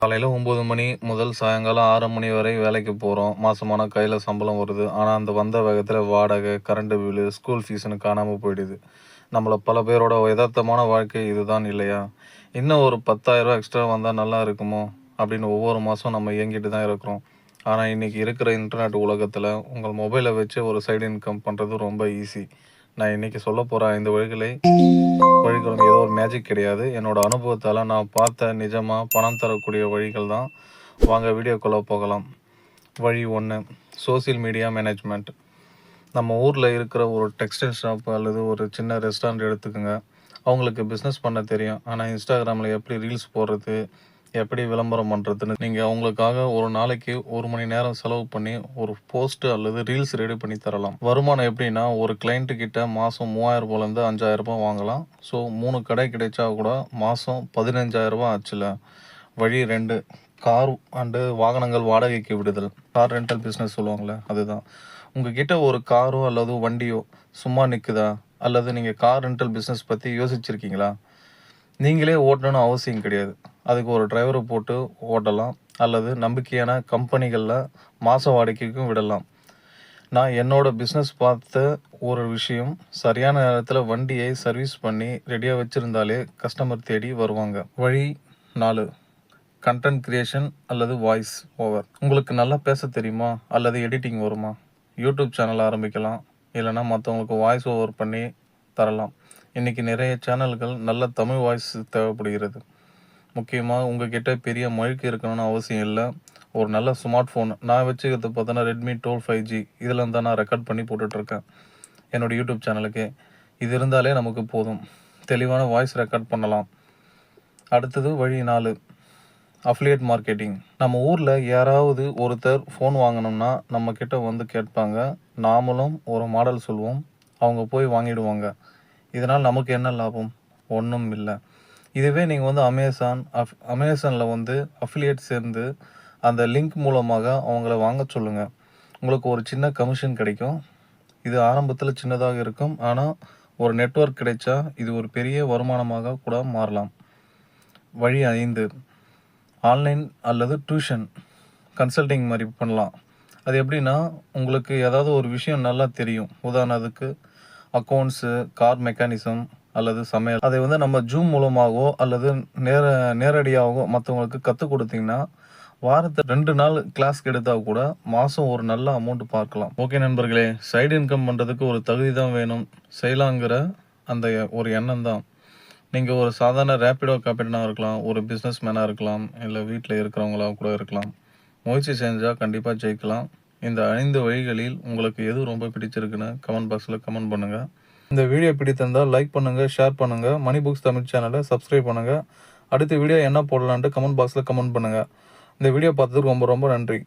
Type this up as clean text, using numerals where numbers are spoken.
காலையில் 9 மணி முதல் சாயங்காலம் 6 மணி வரை வேலைக்கு போகிறோம். மாதமான கையில் சம்பளம் வருது. ஆனால் அந்த வந்த வேகத்தில் வாடகை, கரண்ட் பில்லு, ஸ்கூல் ஃபீஸ்னு காணாமல் போயிடுது. நம்மள பல பேரோட யதார்த்தமான வாழ்க்கை இதுதான் இல்லையா? இன்னும் ஒரு 10,000 எக்ஸ்ட்ரா வந்தால் நல்லா இருக்குமோ அப்படின்னு ஒவ்வொரு மாதம் நம்ம இயங்கிட்டு தான் இருக்கிறோம். ஆனால் இன்றைக்கி இருக்கிற இன்டர்நெட் உலகத்தில் உங்கள் மொபைலை வச்சு ஒரு சைடு இன்கம் பண்ணுறது ரொம்ப ஈஸி. நான் இன்றைக்கி சொல்ல போகிற 5 வழிகளும் ஏதோ ஒரு மேஜிக் கிடையாது. என்னோட அனுபவத்தால் நான் பார்த்த நிஜமாக பணம் தரக்கூடிய வழிகள் தான். வாங்க வீடியோக்குள்ளே போகலாம். வழி 1, சோசியல் மீடியா மேனேஜ்மெண்ட். நம்ம ஊரில் இருக்கிற ஒரு டெக்ஸ்டைல் ஷாப் அல்லது ஒரு சின்ன ரெஸ்டாரண்ட் எடுத்துக்கோங்க. அவங்களுக்கு பிஸ்னஸ் பண்ண தெரியும். ஆனால் இன்ஸ்டாகிராமில் எப்படி ரீல்ஸ் போடுறது, எப்படி விளம்பரம் பண்ணுறதுன்னு நீங்கள் அவங்களுக்காக ஒரு நாளைக்கு 1 மணி நேரம் செலவு பண்ணி ஒரு போஸ்ட் அல்லது ரீல்ஸ் ரெடி பண்ணி தரலாம். வருமானம் எப்படின்னா, ஒரு கிளைண்ட்டு கிட்ட மாதம் 3000 5,000 வாங்கலாம். ஸோ 3 கடை கிடைச்சா கூட மாதம் 15,000 ஆச்சுல. வழி 2, கார் அண்டு வாகனங்கள் வாடகைக்கு விடுதல். கார் ரெண்டல் பிஸ்னஸ் சொல்லுவாங்களே அதுதான். உங்ககிட்ட ஒரு காரோ அல்லது வண்டியோ சும்மா நிற்குதா? அல்லது நீங்கள் கார் ரெண்டல் பிஸ்னஸ் பற்றி யோசிச்சிருக்கீங்களா? நீங்களே ஓட்டணும்னு அவசியம் கிடையாது. அதுக்கு ஒரு டிரைவரை போட்டு ஓட்டலாம் அல்லது நம்பிக்கையான கம்பெனிகளில் மாத வாடகைக்கும் விடலாம். நான் என்னோட பிஸ்னஸ் பார்த்த ஒரு விஷயம், சரியான நேரத்தில் வண்டியை சர்வீஸ் பண்ணி ரெடியாக வச்சுருந்தாலே கஸ்டமர் தேடி வருவாங்க. வழி 4, கண்டென்ட் கிரியேஷன் அல்லது வாய்ஸ் ஓவர். உங்களுக்கு நல்லா பேச தெரியுமா அல்லது எடிட்டிங் வருமா? யூடியூப் சேனல் ஆரம்பிக்கலாம். இல்லைனா மற்றவங்களுக்கு வாய்ஸ் ஓவர் பண்ணி தரலாம். இன்றைக்கி நிறைய சேனல்கள் நல்ல தமிழ் வாய்ஸ் தேவைப்படுகிறது. முக்கியமாக உங்ககிட்ட பெரிய மைக் இருக்கணும்னு அவசியம் இல்லை. ஒரு நல்ல ஸ்மார்ட் ஃபோன், நான் வச்சுக்கிறது பார்த்தோன்னா ரெட்மி 12 5G, இதில் தான் நான் ரெக்கார்ட் பண்ணி போட்டுட்ருக்கேன் என்னோடய யூடியூப் சேனலுக்கு. இது இருந்தாலே நமக்கு போதும். தெளிவான வாய்ஸ் ரெக்கார்ட் பண்ணலாம். அடுத்தது வழி 4, அஃபிலியேட் மார்க்கெட்டிங். நம்ம ஊரில் யாராவது ஒருத்தர் ஃபோன் வாங்கினோம்னா நம்மக்கிட்ட வந்து கேட்பாங்க. நாமளும் ஒரு மாடல் சொல்லுவோம். அவங்க போய் வாங்கிடுவாங்க. இதனால் நமக்கு என்ன லாபம்? ஒன்றும் இல்லை. இதுவே நீங்கள் வந்து அமேசானில் வந்து அஃபிலியேட் சேர்ந்து அந்த லிங்க் மூலமாக அவங்கள வாங்க சொல்லுங்கள். உங்களுக்கு ஒரு சின்ன கமிஷன் கிடைக்கும். இது ஆரம்பத்தில் சின்னதாக இருக்கும். ஆனால் ஒரு நெட்வொர்க் கிடைச்சா இது ஒரு பெரிய வருமானமாக கூட மாறலாம். வழி 5, ஆன்லைன் அல்லது டியூஷன் கன்சல்டிங் மாதிரி பண்ணலாம். அது எப்படின்னா, உங்களுக்கு ஏதாவது ஒரு விஷயம் நல்லா தெரியும். உதாரணத்துக்கு அக்கௌண்ட்ஸு, கார் மெக்கானிசம் அல்லது சமையல். அதை வந்து நம்ம ஜூம் மூலமாகவோ அல்லது நேரடியாகவோ மற்றவங்களுக்கு கற்றுக் கொடுத்தீங்கன்னா, வாரத்தை 2 நாள் கிளாஸ்க்கு எடுத்தால் கூட மாதம் ஒரு நல்ல அமௌண்ட் பார்க்கலாம். ஓகே நண்பர்களே, சைடு இன்கம் பண்ணுறதுக்கு ஒரு தகுதி தான் வேணும். செய்யலாங்கிற அந்த ஒரு எண்ணம் தான். நீங்கள் ஒரு சாதாரண ரேப்பிடோ கேப்டனாக இருக்கலாம், ஒரு பிஸ்னஸ் மேனாக இருக்கலாம், இல்லை வீட்டில் இருக்கிறவங்களாக கூட இருக்கலாம். முயற்சி செஞ்சால் கண்டிப்பாக ஜெயிக்கலாம். இந்த 5 வழிகளில் உங்களுக்கு எது ரொம்ப பிடிச்சிருக்குன்னு கமெண்ட் பாக்ஸில் கமெண்ட் பண்ணுங்கள். இந்த வீடியோ பிடித்திருந்தால் லைக் பண்ணுங்கள், ஷேர் பண்ணுங்கள். மணி புக்ஸ் தமிழ் சேனலை சப்ஸ்கிரைப் பண்ணுங்கள். அடுத்த வீடியோ என்ன போடலான்ட்டு கமெண்ட் பாக்ஸில் கமெண்ட் பண்ணுங்கள். இந்த வீடியோ பார்த்ததுக்கு ரொம்ப ரொம்ப நன்றி.